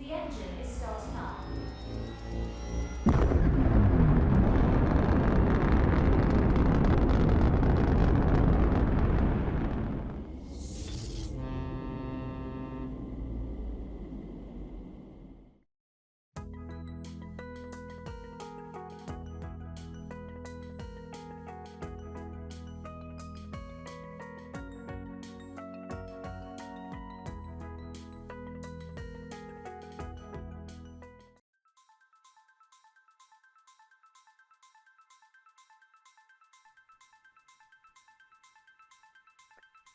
The engine is starting up.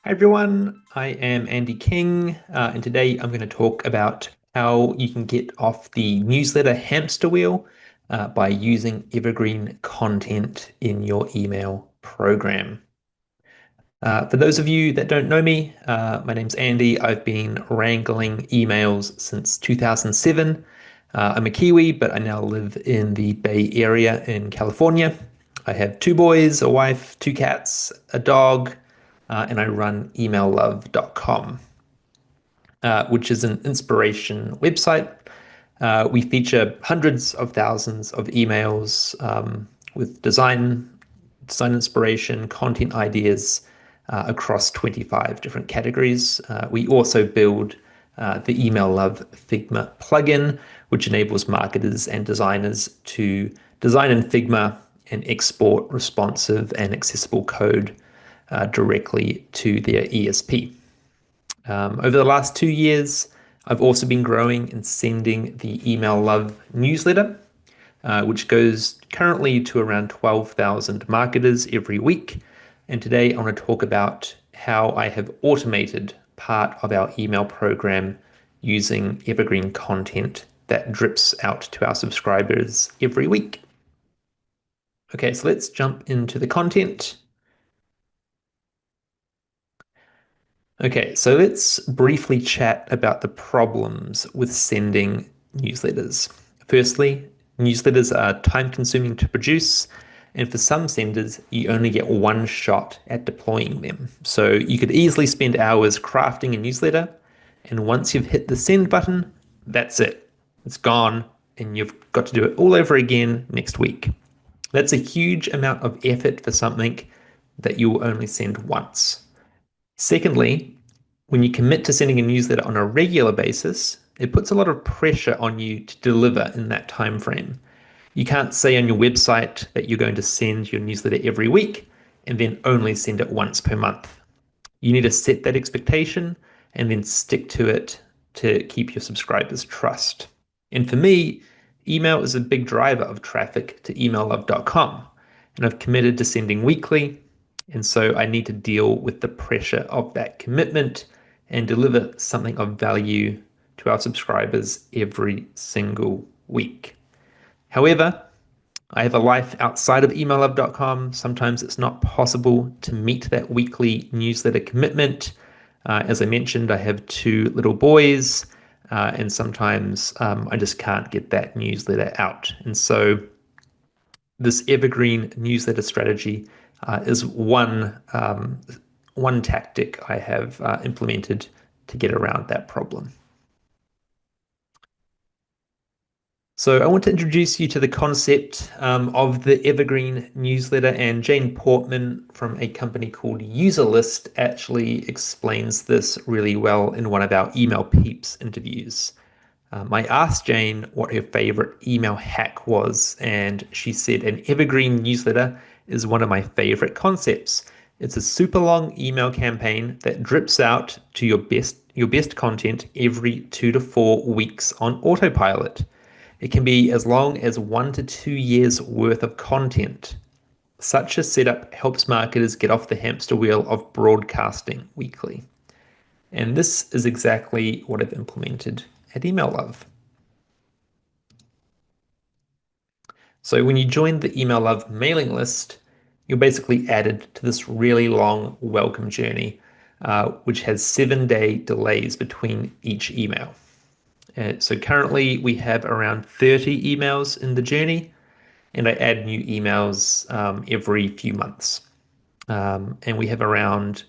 Hi everyone, I am Andy King, and today I'm going to talk about how you can get off the newsletter hamster wheel by using evergreen content in your email program. For those of you that don't know me, my name's Andy. I've been wrangling emails since 2007. I'm a Kiwi, but I now live in the Bay Area in California. I have two boys, a wife, two cats, a dog, and I run emaillove.com, which is an inspiration website. We feature hundreds of thousands of emails with design inspiration, content ideas across 25 different categories. We also build the EmailLove Figma plugin, which enables marketers and designers to design in Figma and export responsive and accessible code directly to their ESP. Over the last 2 years, I've also been growing and sending the EmailLove newsletter, which goes currently to around 12,000 marketers every week. And today I want to talk about how I have automated part of our email program using evergreen content that drips out to our subscribers every week. Okay, so let's jump into the content. Okay, so let's briefly chat about the problems with sending newsletters. Firstly, newsletters are time-consuming to produce, and for some senders, you only get one shot at deploying them. So you could easily spend hours crafting a newsletter, and once you've hit the send button, that's it. It's gone, and you've got to do it all over again next week. That's a huge amount of effort for something that you will only send once. Secondly, when you commit to sending a newsletter on a regular basis, it puts a lot of pressure on you to deliver in that time frame. You can't say on your website that you're going to send your newsletter every week and then only send it once per month. You need to set that expectation and then stick to it to keep your subscribers' trust. And for me, email is a big driver of traffic to emaillove.com. And I've committed to sending weekly. And so I need to deal with the pressure of that commitment and deliver something of value to our subscribers every single week. However, I have a life outside of emaillove.com. Sometimes it's not possible to meet that weekly newsletter commitment. As I mentioned, I have two little boys, and sometimes I just can't get that newsletter out. And so this evergreen newsletter strategy is one tactic I have implemented to get around that problem. So I want to introduce you to the concept of the evergreen newsletter, and Jane Portman from a company called UserList actually explains this really well in one of our Email Peeps interviews. I asked Jane what her favorite email hack was, and she said an evergreen newsletter is one of my favorite concepts. It's a super long email campaign that drips out to your best content every 2 to 4 weeks on autopilot. It can be as long as 1 to 2 years worth of content. Such a setup helps marketers get off the hamster wheel of broadcasting weekly. And this is exactly what I've implemented at EmailLove. So when you join the EmailLove mailing list, you're basically added to this really long welcome journey, which has 7-day delays between each email. So currently we have around 30 emails in the journey, and I add new emails every few months. And we have around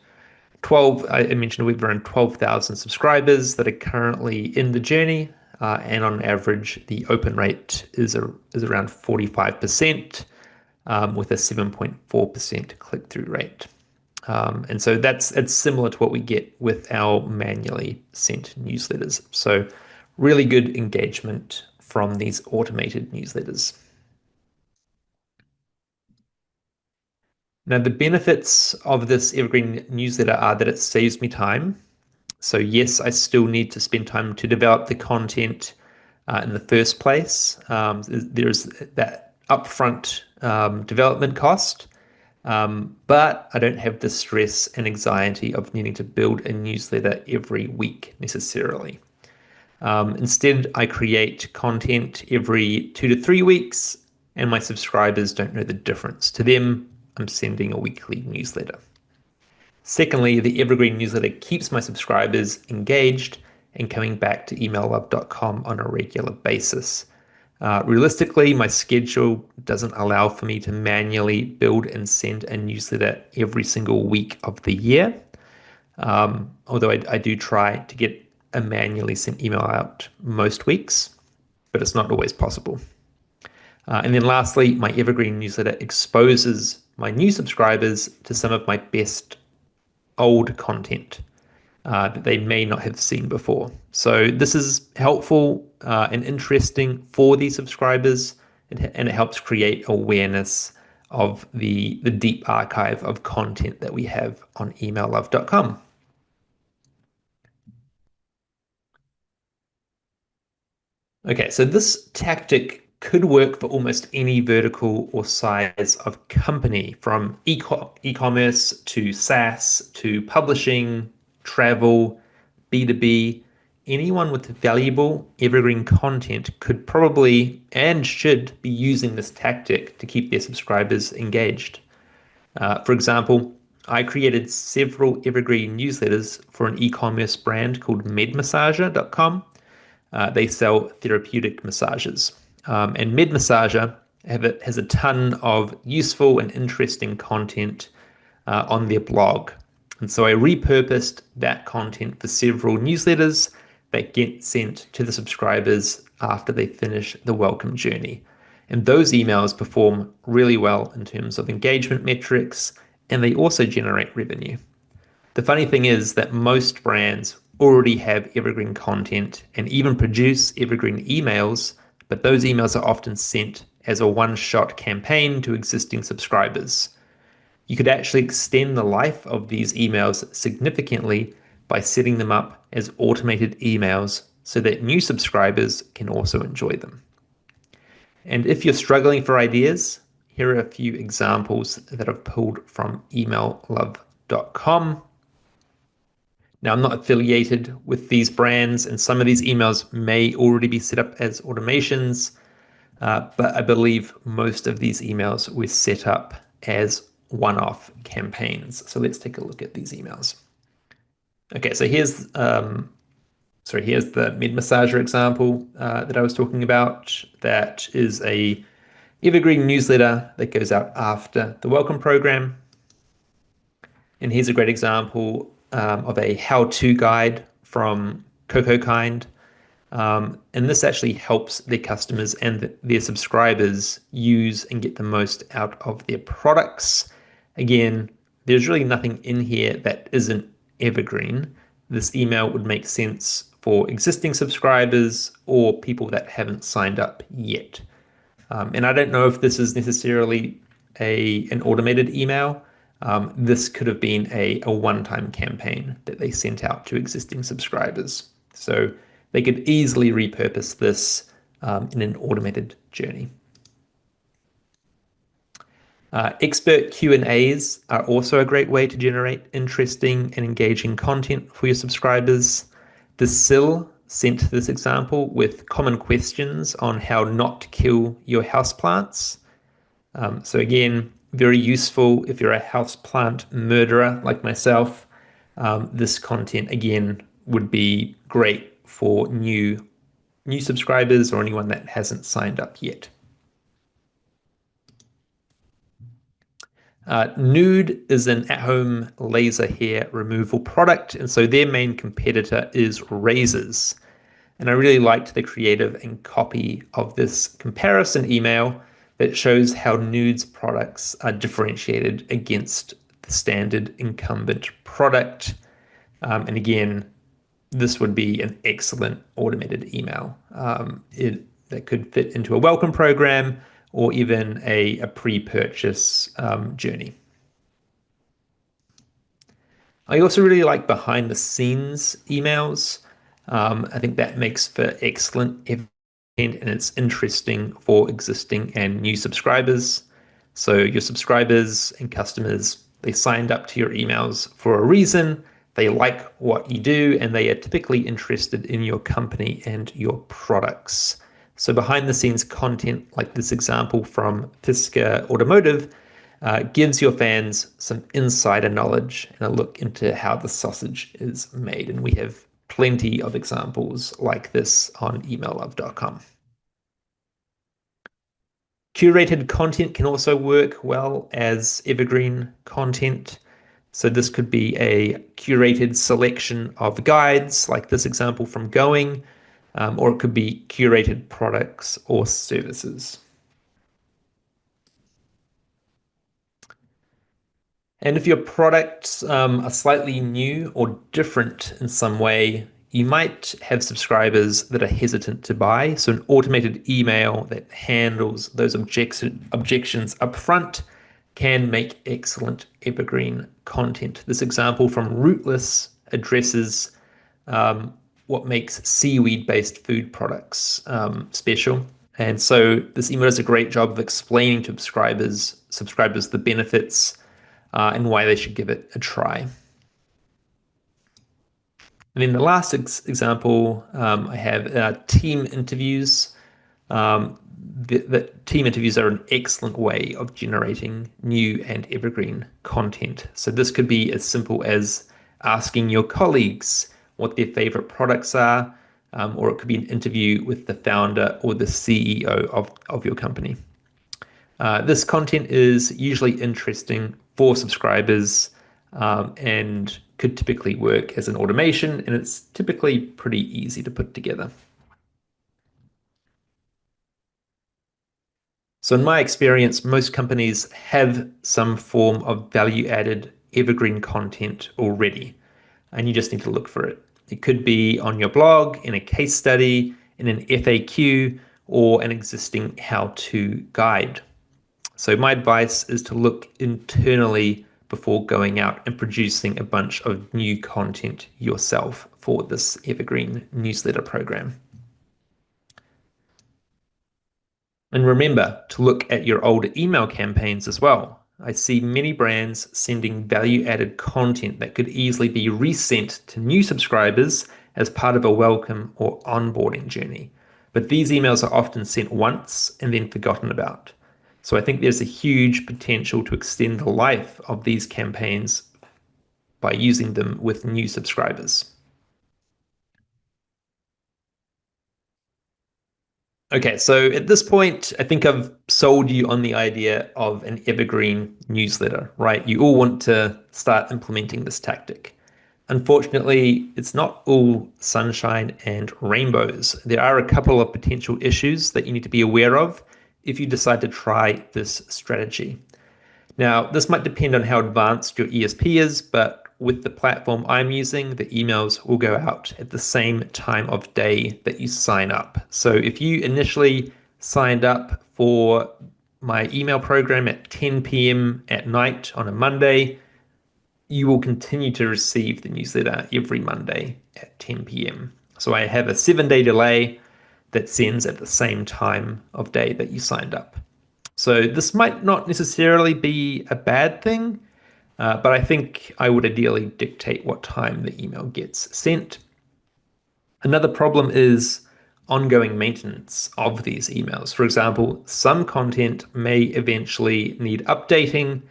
12, I mentioned we have around 12,000 subscribers that are currently in the journey. and on average, the open rate is around 45%, with a 7.4% click-through rate. And so it's similar to what we get with our manually sent newsletters. So really good engagement from these automated newsletters. Now, the benefits of this evergreen newsletter are that it saves me time. So yes, I still need to spend time to develop the content in the first place. There's that upfront development cost, but I don't have the stress and anxiety of needing to build a newsletter every week necessarily. Instead, I create content every 2 to 3 weeks, and my subscribers don't know the difference. To them, I'm sending a weekly newsletter. Secondly, the evergreen newsletter keeps my subscribers engaged and coming back to emaillove.com on a regular basis. Realistically, my schedule doesn't allow for me to manually build and send a newsletter every single week of the year. Although I do try to get a manually sent email out most weeks, but it's not always possible. And then lastly, my evergreen newsletter exposes my new subscribers to some of my best old content that they may not have seen before. So this is helpful and interesting for these subscribers, and it helps create awareness of the deep archive of content that we have on emaillove.com. Okay, so this tactic could work for almost any vertical or size of company, from e-commerce to SaaS to publishing, travel, B2B. Anyone with valuable evergreen content could probably and should be using this tactic to keep their subscribers engaged. For example, I created several evergreen newsletters for an e-commerce brand called medmassager.com. They sell therapeutic massages. And MedMassager has a ton of useful and interesting content on their blog. And so I repurposed that content for several newsletters that get sent to the subscribers after they finish the welcome journey. And those emails perform really well in terms of engagement metrics, and they also generate revenue. The funny thing is that most brands already have evergreen content and even produce evergreen emails, but those emails are often sent as a one-shot campaign to existing subscribers. You could actually extend the life of these emails significantly by setting them up as automated emails so that new subscribers can also enjoy them. And if you're struggling for ideas, here are a few examples that I've pulled from emaillove.com. Now, I'm not affiliated with these brands, and some of these emails may already be set up as automations, but I believe most of these emails were set up as one-off campaigns. So let's take a look at these emails. Okay, so here's the MedMassager example that I was talking about. That is a evergreen newsletter that goes out after the welcome program. And here's a great example of a how-to guide from CocoKind. And this actually helps their customers and their subscribers use and get the most out of their products. Again, there's really nothing in here that isn't evergreen. This email would make sense for existing subscribers or people that haven't signed up yet. And I don't know if this is necessarily an automated email. This could have been a one-time campaign that they sent out to existing subscribers. So they could easily repurpose this in an automated journey. Expert Q&As are also a great way to generate interesting and engaging content for your subscribers. The Sill sent this example with common questions on how not to kill your houseplants. So again, very useful if you're a houseplant murderer like myself. This content, again, would be great for new subscribers or anyone that hasn't signed up yet. Nude is an at-home laser hair removal product, and so their main competitor is razors. And I really liked the creative and copy of this comparison email that shows how Nude's products are differentiated against the standard incumbent product. And again, this would be an excellent automated email. That could fit into a welcome program or even a pre-purchase journey. I also really like behind the scenes emails. I think that makes for excellent content and it's interesting for existing and new subscribers. So your subscribers and customers, they signed up to your emails for a reason. They like what you do and they are typically interested in your company and your products. So behind the scenes content like this example from Fisker Automotive gives your fans some insider knowledge and a look into how the sausage is made. And we have plenty of examples like this on emaillove.com. Curated content can also work well as evergreen content. So this could be a curated selection of guides, like this example from Going, or it could be curated products or services. And if your products are slightly new or different in some way, you might have subscribers that are hesitant to buy. So an automated email that handles those objections up front can make excellent evergreen content. This example from Rootless addresses what makes seaweed-based food products special. And so this email does a great job of explaining to subscribers the benefits and why they should give it a try. And then the last example I have team interviews. The team interviews are an excellent way of generating new and evergreen content. So this could be as simple as asking your colleagues what their favorite products are, or it could be an interview with the founder or the CEO of your company. This content is usually interesting for subscribers and could typically work as an automation, and it's typically pretty easy to put together. So in my experience, most companies have some form of value-added evergreen content already, and you just need to look for it. It could be on your blog, in a case study, in an FAQ, or an existing how-to guide. So my advice is to look internally before going out and producing a bunch of new content yourself for this evergreen newsletter program. And remember to look at your older email campaigns as well. I see many brands sending value-added content that could easily be resent to new subscribers as part of a welcome or onboarding journey. But these emails are often sent once and then forgotten about. So I think there's a huge potential to extend the life of these campaigns by using them with new subscribers. Okay, so at this point, I think I've sold you on the idea of an evergreen newsletter, right? You all want to start implementing this tactic. Unfortunately, it's not all sunshine and rainbows. There are a couple of potential issues that you need to be aware of if you decide to try this strategy. Now, this might depend on how advanced your ESP is, but with the platform I'm using, the emails will go out at the same time of day that you sign up. So if you initially signed up for my email program at 10 p.m. at night on a Monday, you will continue to receive the newsletter every Monday at 10 p.m. So I have a 7-day delay that sends at the same time of day that you signed up. So this might not necessarily be a bad thing, but I think I would ideally dictate what time the email gets sent. Another problem is ongoing maintenance of these emails. For example, some content may eventually need updating,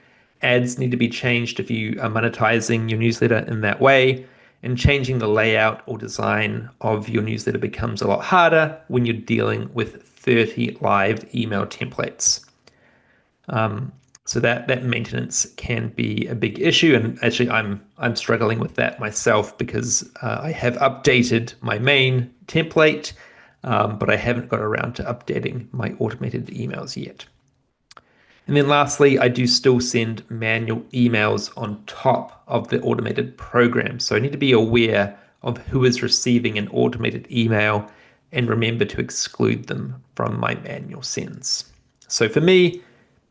ads need to be changed if you are monetizing your newsletter in that way, and changing the layout or design of your newsletter becomes a lot harder when you're dealing with 30 live email templates. So that maintenance can be a big issue, and actually I'm struggling with that myself because I have updated my main template, but I haven't got around to updating my automated emails yet. And then lastly, I do still send manual emails on top of the automated program. So I need to be aware of who is receiving an automated email and remember to exclude them from my manual sends. So for me,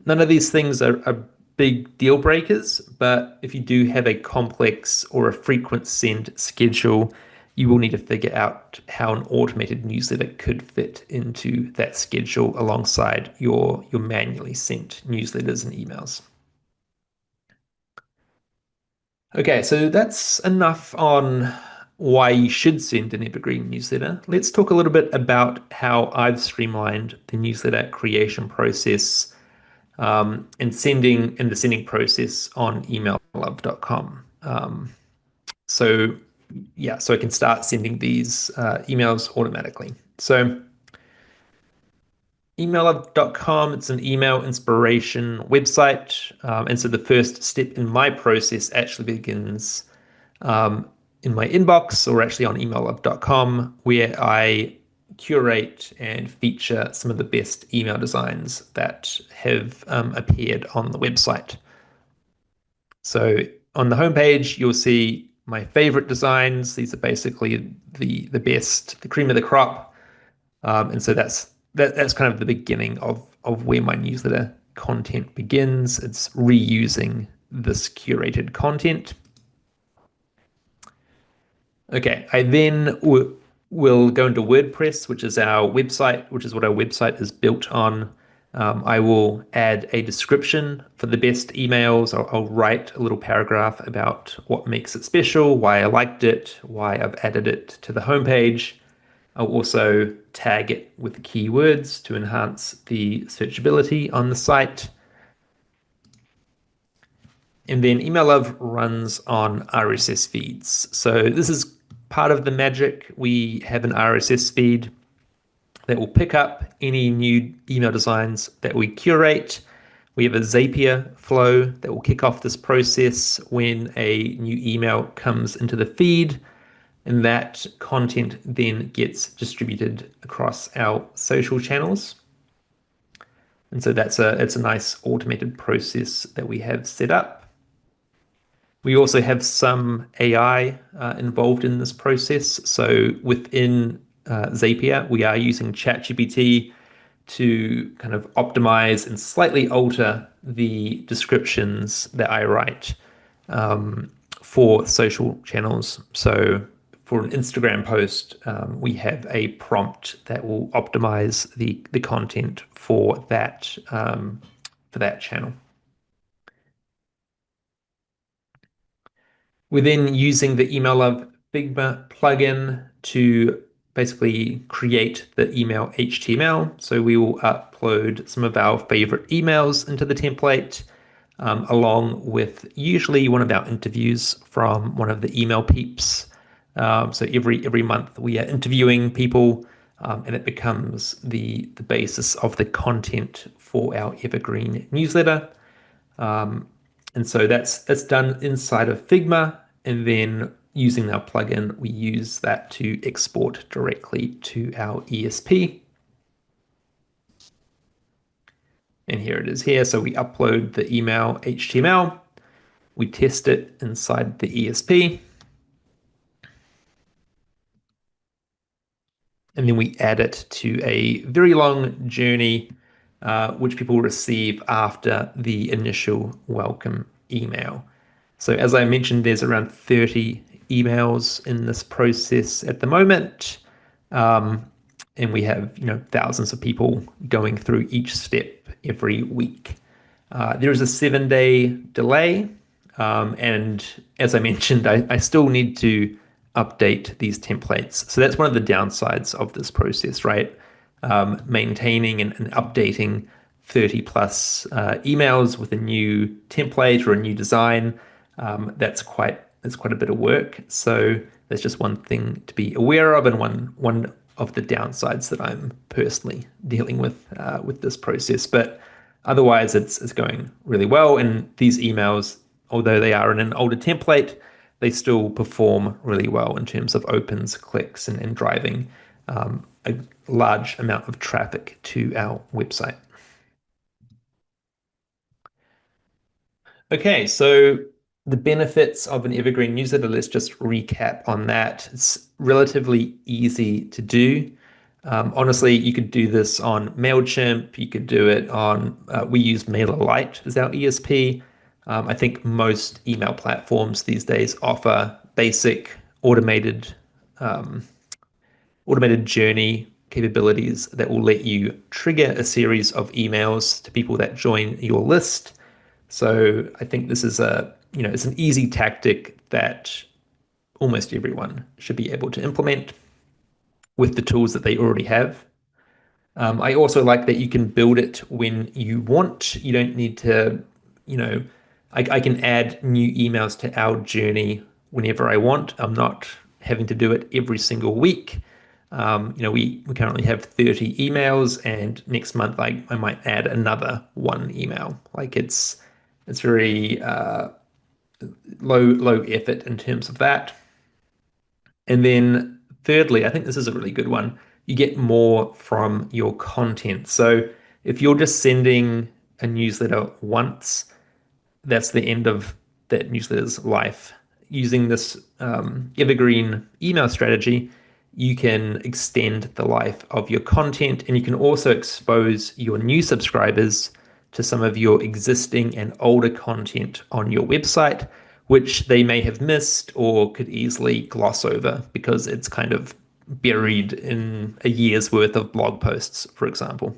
none of these things are big deal breakers, but if you do have a complex or a frequent send schedule, you will need to figure out how an automated newsletter could fit into that schedule alongside your manually sent newsletters and emails. Okay, so that's enough on why you should send an evergreen newsletter. Let's talk a little bit about how I've streamlined the newsletter creation process and the sending process on emaillove.com. So yeah, so I can start sending these emails automatically. So emaillove.com, it's an email inspiration website. And so the first step in my process actually begins in my inbox or actually on emaillove.com, where I curate and feature some of the best email designs that have appeared on the website. So on the homepage, you'll see my favorite designs. These are basically the best, the cream of the crop. And so that's kind of the beginning of where my newsletter content begins. It's reusing this curated content. Okay, I then will go into WordPress, which is our website, which is what our website is built on. I will add a description for the best emails. I'll write a little paragraph about what makes it special, why I liked it, why I've added it to the homepage. I'll also tag it with keywords to enhance the searchability on the site. And then Emaillove runs on RSS feeds. So this is part of the magic. We have an RSS feed that will pick up any new email designs that we curate. We have a Zapier flow that will kick off this process when a new email comes into the feed, and that content then gets distributed across our social channels. And so it's a nice automated process that we have set up. We also have some AI involved in this process. So within Zapier, we are using ChatGPT to kind of optimize and slightly alter the descriptions that I write for social channels. So for an Instagram post, we have a prompt that will optimize the content for that channel. We're then using the Emaillove Figma plugin to basically create the email HTML. So we will upload some of our favorite emails into the template, along with usually one of our interviews from one of the email peeps. So every month we are interviewing people, and it becomes the basis of the content for our evergreen newsletter. And so that's done inside of Figma, and then using our plugin, we use that to export directly to our ESP. And here it is here. So we upload the email HTML, we test it inside the ESP, and then we add it to a very long journey, which people receive after the initial welcome email. So as I mentioned, there's around 30 emails in this process at the moment. And we have, thousands of people going through each step every week. There is a 7-day delay. And as I mentioned, I still need to update these templates. So that's one of the downsides of this process, right? Maintaining and updating 30 plus emails with a new template or a new design. That's quite a bit of work. So that's just one thing to be aware of, and one of the downsides that I'm personally dealing with this process. But Otherwise, it's going really well. And these emails, although they are in an older template, they still perform really well in terms of opens, clicks, and driving a large amount of traffic to our website. Okay, so the benefits of an evergreen newsletter, let's just recap on that. It's relatively easy to do. Honestly, you could do this on MailChimp. You could do it on, we use MailerLite as our ESP. I think most email platforms these days offer basic um, automated journey capabilities that will let you trigger a series of emails to people that join your list. So I think this is it's an easy tactic that almost everyone should be able to implement with the tools that they already have. I also like that you can build it when you want. You don't need to, you know, I can add new emails to our journey whenever I want. I'm not having to do it every single week. We currently have 30 emails, and next month I might add another one email. Like it's very low effort in terms of that. And then thirdly, I think this is a really good one. You get more from your content. So if you're just sending a newsletter once, that's the end of that newsletter's life. Using this evergreen email strategy, you can extend the life of your content, and you can also expose your new subscribers to some of your existing and older content on your website, which they may have missed or could easily gloss over because it's kind of buried in a year's worth of blog posts, for example.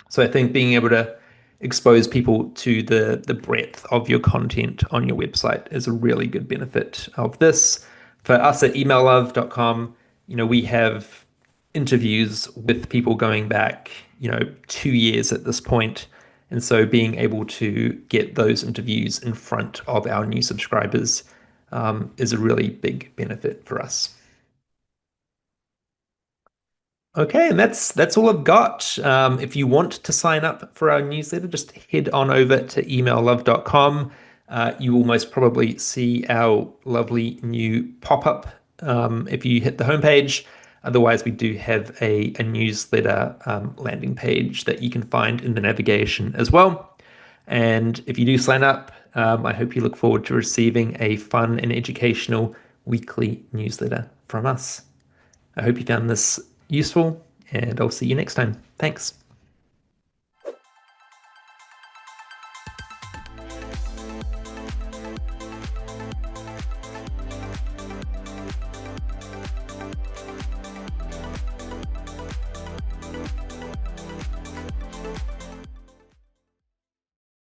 So I think being able to expose people to the breadth of your content on your website is a really good benefit of this. For us at emaillove.com, we have interviews with people going back, 2 years at this point. And so being able to get those interviews in front of our new subscribers is a really big benefit for us. Okay, and that's all I've got. If you want to sign up for our newsletter, just head on over to emaillove.com. You will most probably see our lovely new pop-up if you hit the homepage. Otherwise, we do have a newsletter landing page that you can find in the navigation as well. And if you do sign up, I hope you look forward to receiving a fun and educational weekly newsletter from us. I hope you found this useful, and I'll see you next time. Thanks.